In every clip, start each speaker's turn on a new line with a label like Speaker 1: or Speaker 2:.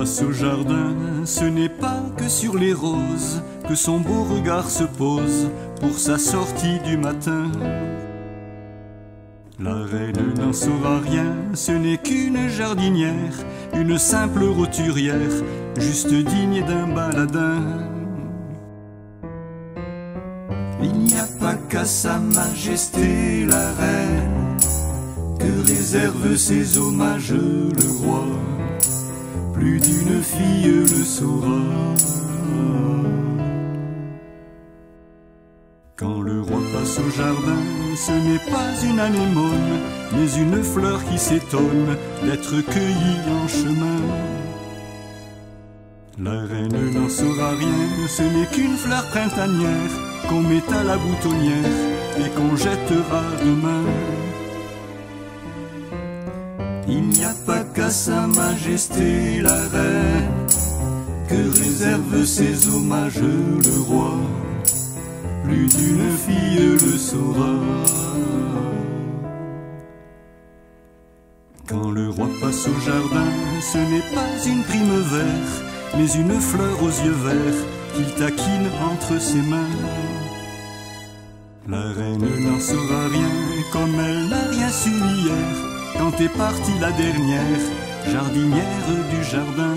Speaker 1: passe au jardin, ce n'est pas que sur les roses que son beau regard se pose pour sa sortie du matin. La reine n'en saura rien, ce n'est qu'une jardinière, une simple roturière, juste digne d'un baladin. Il n'y a pas qu'à sa majesté la reine que réserve ses hommages le roi. Plus d'une fille le saura. Quand le roi passe au jardin, ce n'est pas une anémone, mais une fleur qui s'étonne d'être cueillie en chemin. La reine n'en saura rien, ce n'est qu'une fleur printanière qu'on met à la boutonnière et qu'on jettera demain. Il n'y a pas qu'à sa majesté la reine que réserve ses hommages le roi. Plus d'une fille le saura. Quand le roi passe au jardin, ce n'est pas une primevère, mais une fleur aux yeux verts qu'il taquine entre ses mains. La reine n'en saura rien, comme elle n'a rien su hier, quand est partie la dernière jardinière du jardin.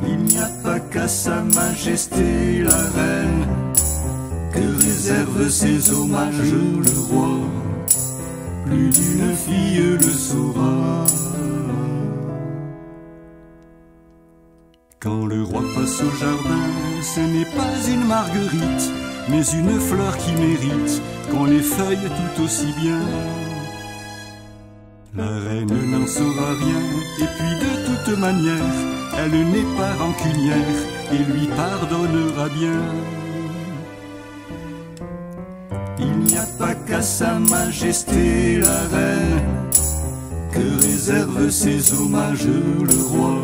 Speaker 1: Il n'y a pas qu'à sa majesté la reine que réserve ses hommages le roi. Plus d'une fille le saura. Quand le roi passe au jardin, ce n'est pas une marguerite, mais une fleur qui mérite qu'on les feuille tout aussi bien. La reine n'en saura rien, et puis de toute manière, elle n'est pas rancunière et lui pardonnera bien. Il n'y a pas qu'à sa majesté la reine que réserve ses hommages le roi.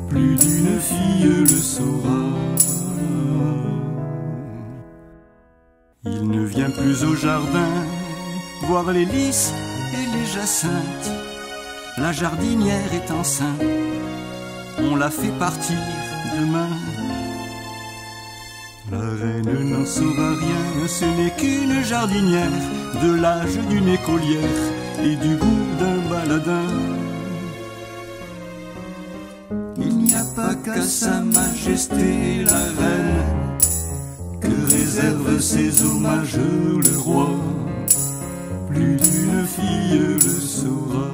Speaker 1: Plus d'une fille le saura. Il ne vient plus au jardin voir les lys et les jacinthes. La jardinière est enceinte, on la fait partir demain. La reine n'en saura rien, ce n'est qu'une jardinière de l'âge d'une écolière et du goût d'un baladin. Il n'y a pas qu'à sa majesté la reine que réserve ses hommages le roi. Plus d'une fille le saura.